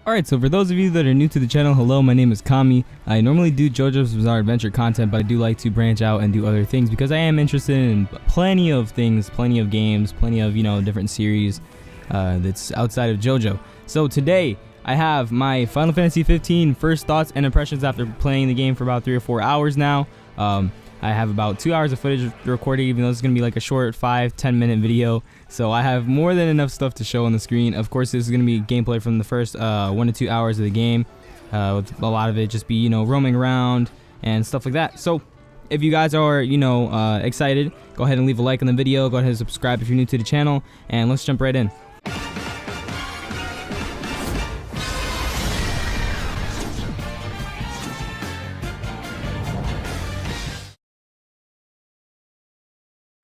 Alright, so for those of you that are new to the channel, hello, my name is Kami. I normally do JoJo's Bizarre Adventure content, but I do like to branch out and do other things because I am interested in plenty of things, plenty of games, plenty of, different series that's outside of JoJo. So today, I have my Final Fantasy 15 first thoughts and impressions after playing the game for about 3 or 4 hours now. I have about 2 hours of footage recorded, even though it's going to be like a short 5-10 minute video. So I have more than enough stuff to show on the screen. Of course, this is going to be gameplay from the first 1 to 2 hours of the game, with a lot of it just be, roaming around and stuff like that. So if you guys are, excited, go ahead and leave a like on the video. Go ahead and subscribe if you're new to the channel, and let's jump right in.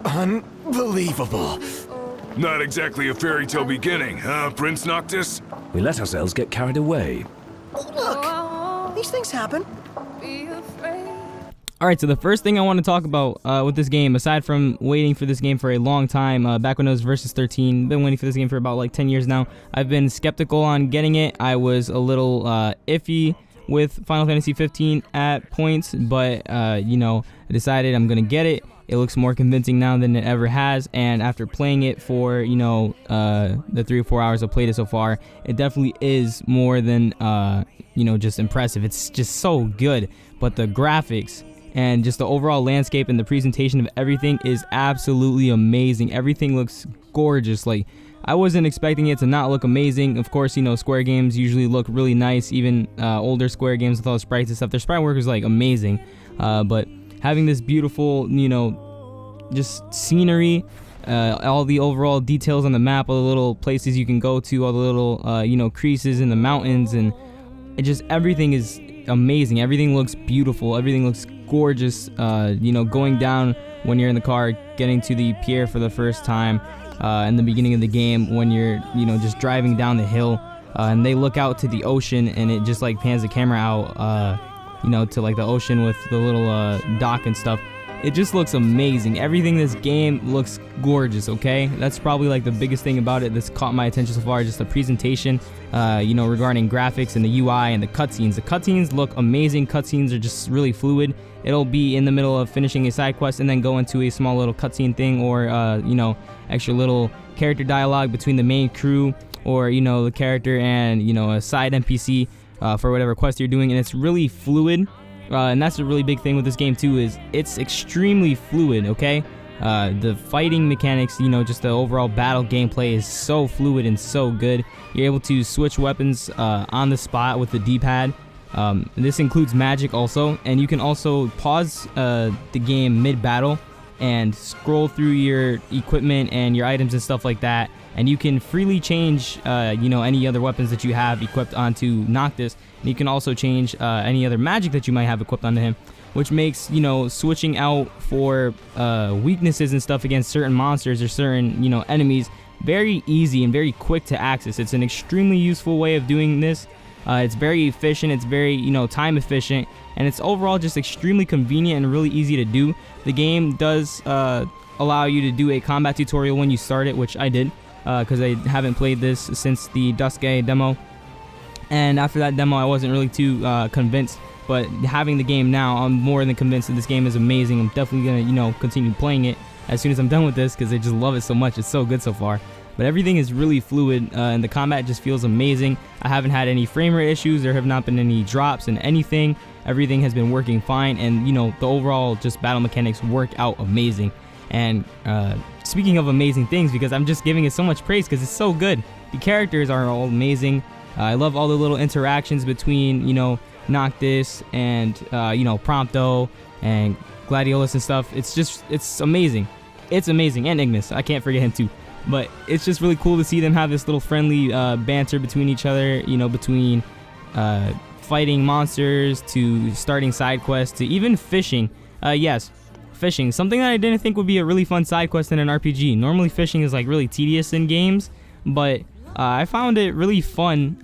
Unbelievable. Not exactly a fairy tale beginning, huh, Prince Noctis? We let ourselves get carried away. Look, these things happen. Alright, so the first thing I want to talk about with this game, aside from waiting for this game for a long time, back when it was Versus 13, been waiting for this game for about like 10 years now, I've been skeptical on getting it. I was a little iffy with Final Fantasy 15 at points, but, I decided I'm going to get it. It looks more convincing now than it ever has, and after playing it for, the 3 or 4 hours I've played it so far, it definitely is more than, just impressive. It's just so good, but the graphics and just the overall landscape and the presentation of everything is absolutely amazing. Everything looks gorgeous. Like, I wasn't expecting it to not look amazing. Of course, Square games usually look really nice, even older Square games with all the sprites and stuff. Their sprite work is like amazing, but having this beautiful, just scenery, all the overall details on the map, all the little places you can go to, all the little, creases in the mountains, and everything is amazing. Everything looks beautiful. Everything looks gorgeous. Going down when you're in the car, getting to the pier for the first time, in the beginning of the game when you're, just driving down the hill, and they look out to the ocean, and it just like pans the camera out, to like the ocean with the little dock and stuff. It just looks amazing. Everything in this game looks gorgeous, okay? That's probably like the biggest thing about it that's caught my attention so far, just the presentation, regarding graphics and the UI and the cutscenes. The cutscenes look amazing. Cutscenes are just really fluid. It'll be in the middle of finishing a side quest and then go into a small little cutscene thing, or, extra little character dialogue between the main crew, or, the character and, a side NPC, for whatever quest you're doing, and it's really fluid. And that's a really big thing with this game too, is it's extremely fluid, okay? The fighting mechanics, just the overall battle gameplay is so fluid and so good. You're able to switch weapons on the spot with the D-pad. This includes magic also, and you can also pause the game mid-battle and scroll through your equipment and your items and stuff like that, and you can freely change any other weapons that you have equipped onto Noctis, and you can also change any other magic that you might have equipped onto him, which makes switching out for weaknesses and stuff against certain monsters or certain enemies very easy and very quick to access. It's an extremely useful way of doing this. It's very efficient, it's very time efficient, and it's overall just extremely convenient and really easy to do. The game does allow you to do a combat tutorial when you start it, which I did, because I haven't played this since the Mooseguyy demo, and after that demo I wasn't really too convinced, but having the game now, I'm more than convinced that this game is amazing. I'm definitely gonna continue playing it as soon as I'm done with this, because I just love it so much. It's so good so far. But everything is really fluid, and the combat just feels amazing. I haven't had any frame rate issues. There have not been any drops in anything. Everything has been working fine, and the overall just battle mechanics work out amazing. And speaking of amazing things, because I'm just giving it so much praise because it's so good. The characters are all amazing. I love all the little interactions between Noctis and Prompto and Gladiolus and stuff. It's amazing. It's amazing, and Ignis. I can't forget him too. But it's just really cool to see them have this little friendly banter between each other, between fighting monsters to starting side quests to even fishing. Yes, fishing. Something that I didn't think would be a really fun side quest in an RPG. Normally fishing is like really tedious in games, but I found it really fun,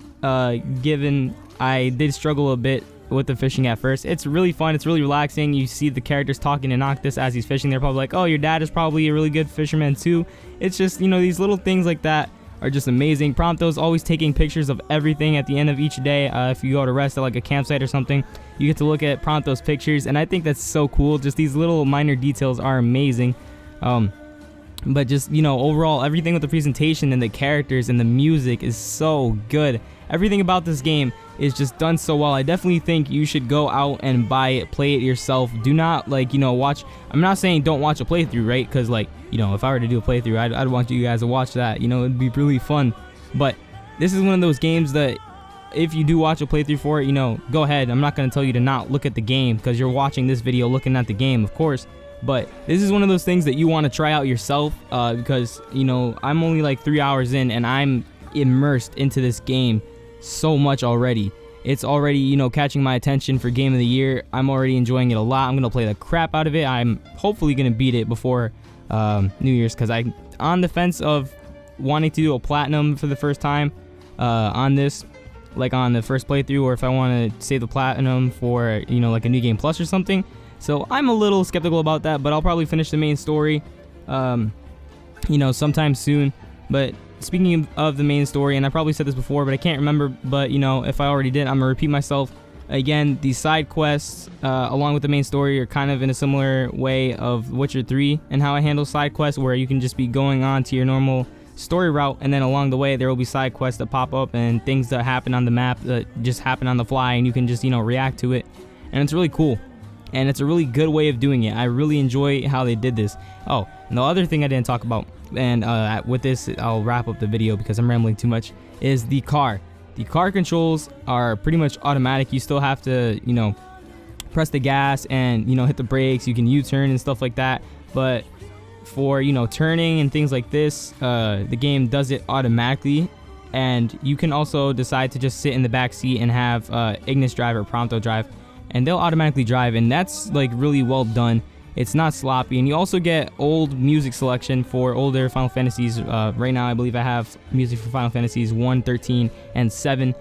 given I did struggle a bit with the fishing at first. It's really fun. It's really relaxing. You see the characters talking to Noctis as he's fishing. They're probably like, oh, your dad is probably a really good fisherman too. It's just, these little things like that are just amazing. Prompto's always taking pictures of everything at the end of each day. If you go to rest at like a campsite or something, you get to look at Prompto's pictures, and I think that's so cool. Just these little minor details are amazing. But just, you know, overall, everything with the presentation and the characters and the music is so good. Everything about this game is just done so well. I definitely think you should go out and buy it, play it yourself. Do not, like, you know, watch. I'm not saying don't watch a playthrough, right? Because, like, you know, if I were to do a playthrough, I'd want you guys to watch that. You know, it'd be really fun. But this is one of those games that if you do watch a playthrough for it, you know, go ahead. I'm not going to tell you to not look at the game because you're watching this video looking at the game, of course. But this is one of those things that you want to try out yourself because, you know, I'm only like 3 hours in and I'm immersed into this game so much already. It's already, you know, catching my attention for game of the year. I'm already enjoying it a lot. I'm going to play the crap out of it. I'm hopefully going to beat it before New Year's because I'm on the fence of wanting to do a platinum for the first time on this, like on the first playthrough, or if I want to save the platinum for, you know, like a New Game Plus or something. So I'm a little skeptical about that, but I'll probably finish the main story, you know, sometime soon. But speaking of the main story, and I probably said this before, but I can't remember, but, you know, if I already did, I'm going to repeat myself. Again, these side quests, along with the main story, are kind of in a similar way of Witcher 3 and how I handle side quests, where you can just be going on to your normal story route, and then along the way, there will be side quests that pop up and things that happen on the map that just happen on the fly, and you can just, you know, react to it. And it's really cool. And it's a really good way of doing it. I really enjoy how they did this. Oh, and the other thing I didn't talk about, and with this I'll wrap up the video because I'm rambling too much, is the car. The car controls are pretty much automatic. You still have to, you know, press the gas and, you know, hit the brakes. You can U-turn and stuff like that. But for, you know, turning and things like this, the game does it automatically. And you can also decide to just sit in the back seat and have Ignis drive or Prompto drive, and they'll automatically drive, and that's like really well done. It's not sloppy, and you also get old music selection for older Final Fantasies. Right now I believe I have music for Final Fantasies 1, 13, and 7.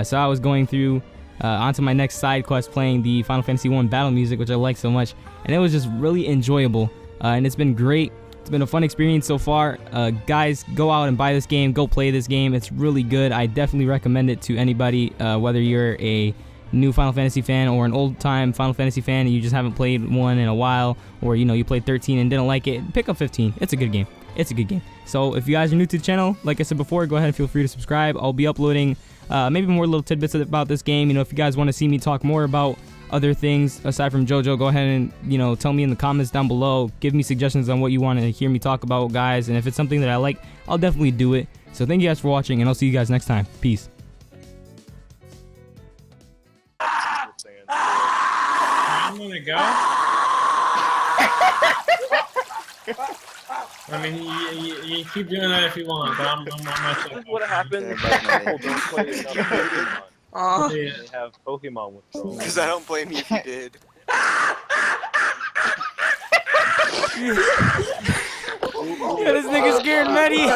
So I was going through onto my next side quest playing the Final Fantasy 1 battle music, which I like so much, and it was just really enjoyable, and it's been great. It's been a fun experience so far. Guys, go out and buy this game, go play this game. It's really good. I definitely recommend it to anybody, whether you're a new Final Fantasy fan or an old-time Final Fantasy fan and you just haven't played one in a while, or, you know, you played 13 and didn't like it. Pick up 15. It's a good game. It's a good game. So if you guys are new to the channel, like I said before, go ahead and feel free to subscribe. I'll be uploading maybe more little tidbits about this game. You know, if you guys want to see me talk more about other things aside from JoJo, go ahead and, you know, tell me in the comments down below. Give me suggestions on what you want to hear me talk about, guys, and if it's something that I like, I'll definitely do it. So thank you guys for watching, and I'll see you guys next time. Peace. I'm gonna go. I mean, you keep doing that if you want, but I'm not. What happened? People don't play enough Pokemon. They have Pokemon withdrawal. Because I don't blame you if you did. Yeah, this nigga scared Maddie.